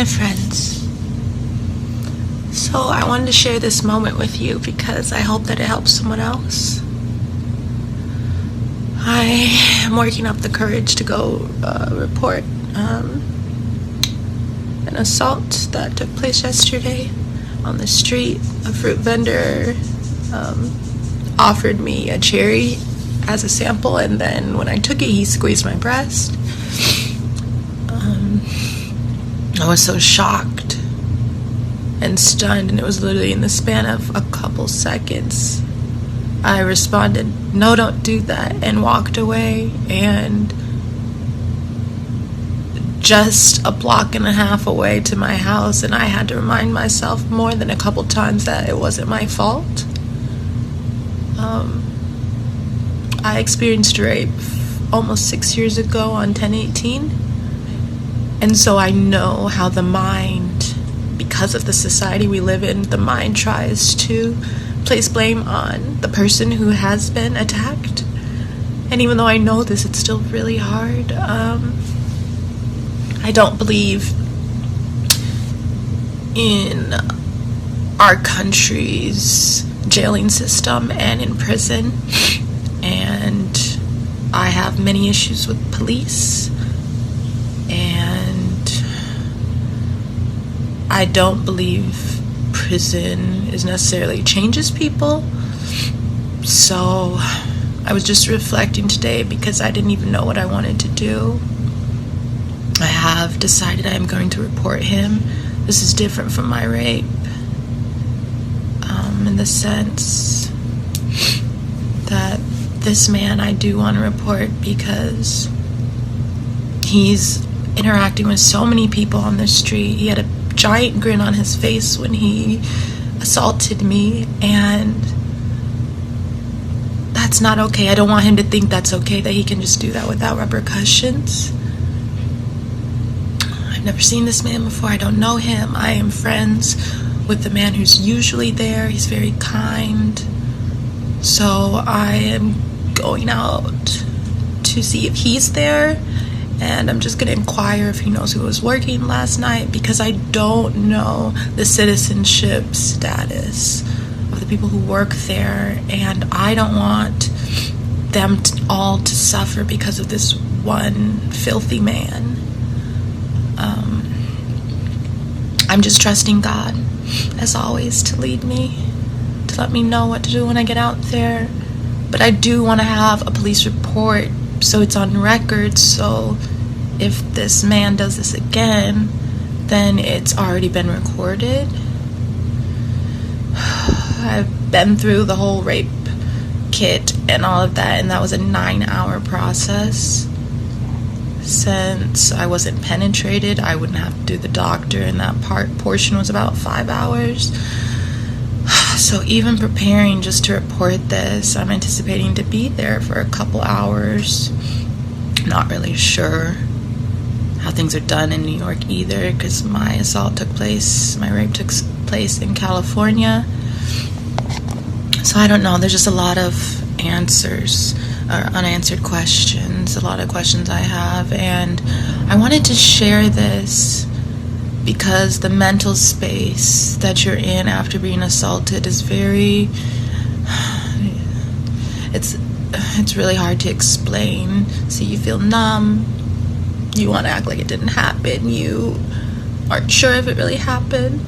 Hi friends. So I wanted to share this moment with you because I hope that it helps someone else. I am working up the courage to go report an assault that took place yesterday on the street. A fruit vendor offered me a cherry as a sample, and then when I took it, he squeezed my breast. I was so shocked and stunned, and it was literally in the span of a couple seconds. I responded, "No, don't do that," and walked away. And just a block and a half away to my house, and I had to remind myself more than a couple times that it wasn't my fault. I experienced rape almost 6 years ago on 10/18. And so I know how the mind, because of the society we live in, the mind tries to place blame on the person who has been attacked. And even though I know this, it's still really hard. I don't believe in our country's jailing system and in prison. And I have many issues with police. And I don't believe prison is necessarily changes people. So I was just reflecting today because I didn't even know what I wanted to do. I have decided I am going to report him. This is different from my rape, in the sense that this man I do want to report because he's interacting with so many people on the street. He had a giant grin on his face when he assaulted me, and that's not okay. I don't want him to think that's okay, that he can just do that without repercussions. I've never seen this man before. I don't know him. I am friends with the man who's usually there. He's very kind. So I am going out to see if he's there. And I'm just going to inquire if he knows who was working last night, because I don't know the citizenship status of the people who work there. And I don't want them all to suffer because of this one filthy man. I'm just trusting God, as always, to lead me, to let me know what to do when I get out there. But I do want to have a police report so it's on record, so if this man does this again, then it's already been recorded. I've been through the whole rape kit and all of that, and that was a 9-hour process. Since I wasn't penetrated, I wouldn't have to do the doctor, and that portion was about 5 hours. So even preparing just to report this, I'm anticipating to be there for a couple hours. Not really sure how things are done in New York either, because my rape took place in California. So I don't know, there's just a lot of answers or unanswered questions, a lot of questions I have, and I wanted to share this because the mental space that you're in after being assaulted is it's really hard to explain. So you feel numb, you want to act like it didn't happen, you aren't sure if it really happened.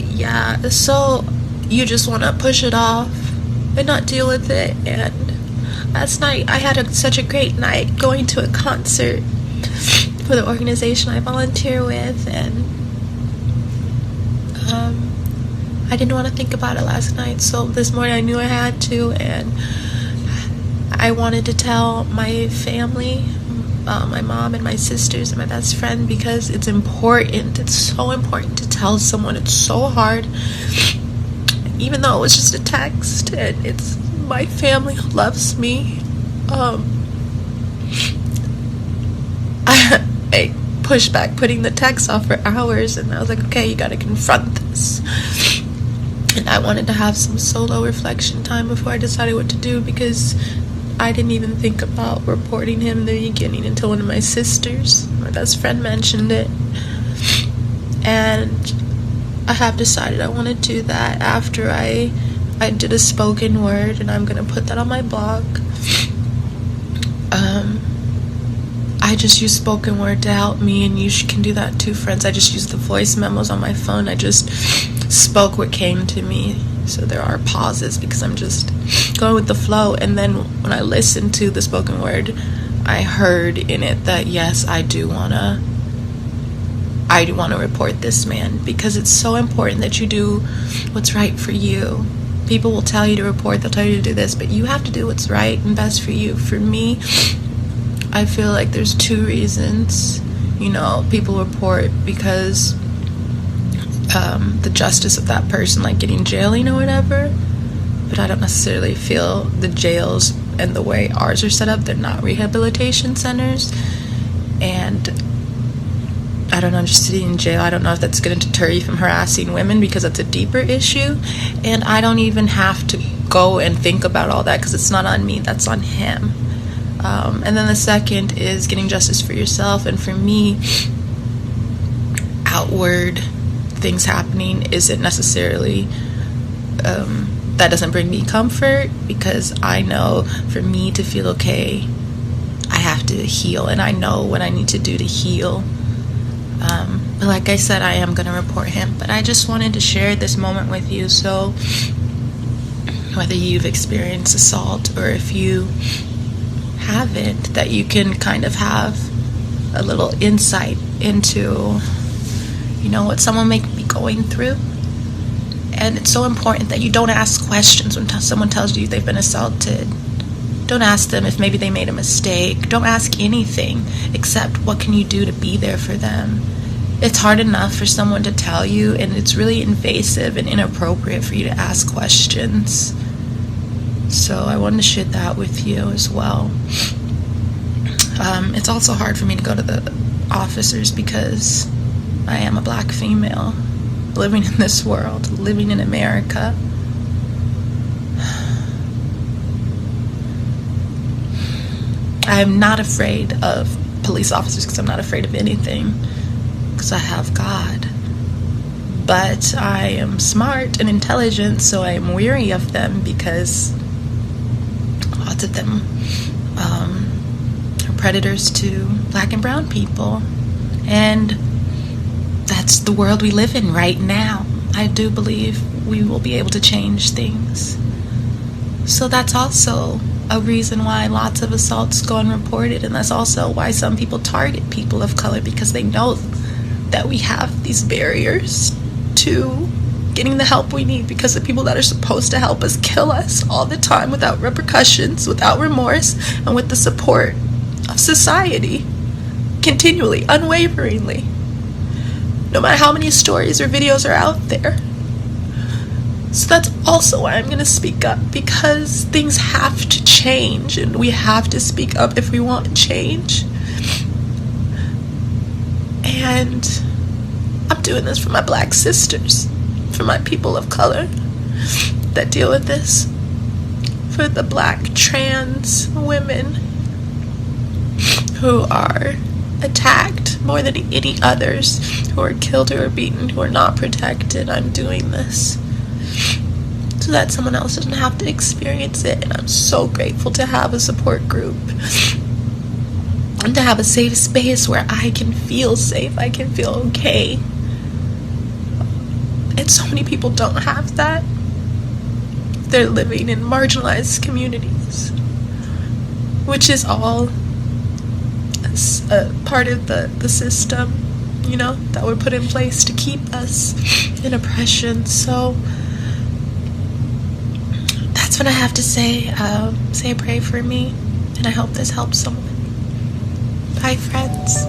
Yeah, so you just want to push it off and not deal with it. And last night I had such a great night going to a concert for the organization I volunteer with, and I didn't want to think about it last night, so this morning I knew I had to, and I wanted to tell my family, my mom and my sisters and my best friend, because it's important. It's so important to tell someone. It's so hard, even though it was just a text, and it's my family who loves me. I pushed back putting the text off for hours, and I was like, okay, you gotta confront this. this. And I wanted to have some solo reflection time before I decided what to do, because I didn't even think about reporting him in the beginning until one of my sisters, my best friend, mentioned it. And I have decided I want to do that after I did a spoken word, and I'm going to put that on my blog. I just use spoken word to help me, and you can do that too, friends. I just use the voice memos on my phone. I just spoke what came to me, so there are pauses because I'm just going with the flow. And then when I listened to the spoken word, I heard in it that yes, I do want to report this man, because it's so important that you do what's right for you. People will tell you to report, they'll tell you to do this, but you have to do what's right and best for you. For me, I feel like there's two reasons. People report because the justice of that person, like getting jailing or whatever, but I don't necessarily feel the jails and the way ours are set up, they're not rehabilitation centers. And I don't know, just sitting in jail, I don't know if that's going to deter you from harassing women, because that's a deeper issue. And I don't even have to go and think about all that, because it's not on me, that's on him. And then the second is getting justice for yourself. And for me, outward things happening isn't necessarily, that doesn't bring me comfort, because I know for me to feel okay, I have to heal, and I know what I need to do to heal. But like I said, I am going to report him. But I just wanted to share this moment with you, so whether you've experienced assault or if you haven't, that you can kind of have a little insight into, what someone may be going through. And it's so important that you don't ask questions when someone tells you they've been assaulted. Don't ask them if maybe they made a mistake. Don't ask anything except what can you do to be there for them. It's hard enough for someone to tell you, and it's really invasive and inappropriate for you to ask questions. So I wanted to share that with you as well. It's also hard for me to go to the officers because I am a black female living in this world, living in America. I'm not afraid of police officers because I'm not afraid of anything, because I have God. But I am smart and intelligent, so I am weary of them because lots of them are predators to black and brown people. And that's the world we live in right now. I do believe we will be able to change things. So that's also a reason why lots of assaults go unreported, and that's also why some people target people of color, because they know that we have these barriers to getting the help we need, because the people that are supposed to help us kill us all the time without repercussions, without remorse, and with the support of society, continually, unwaveringly, no matter how many stories or videos are out there. So that's also why I'm going to speak up, because things have to change, and we have to speak up if we want change. And I'm doing this for my black sisters, for my people of color that deal with this, for the black trans women who are attacked more than any others, who are killed or beaten, who are not protected. I'm doing this so that someone else doesn't have to experience it. And I'm so grateful to have a support group and to have a safe space where I can feel safe, I can feel okay. And so many people don't have that. They're living in marginalized communities, which is all a part of the system, that were put in place to keep us in oppression. So that's what I have to say. Say a prayer for me, and I hope this helps someone. Bye, friends.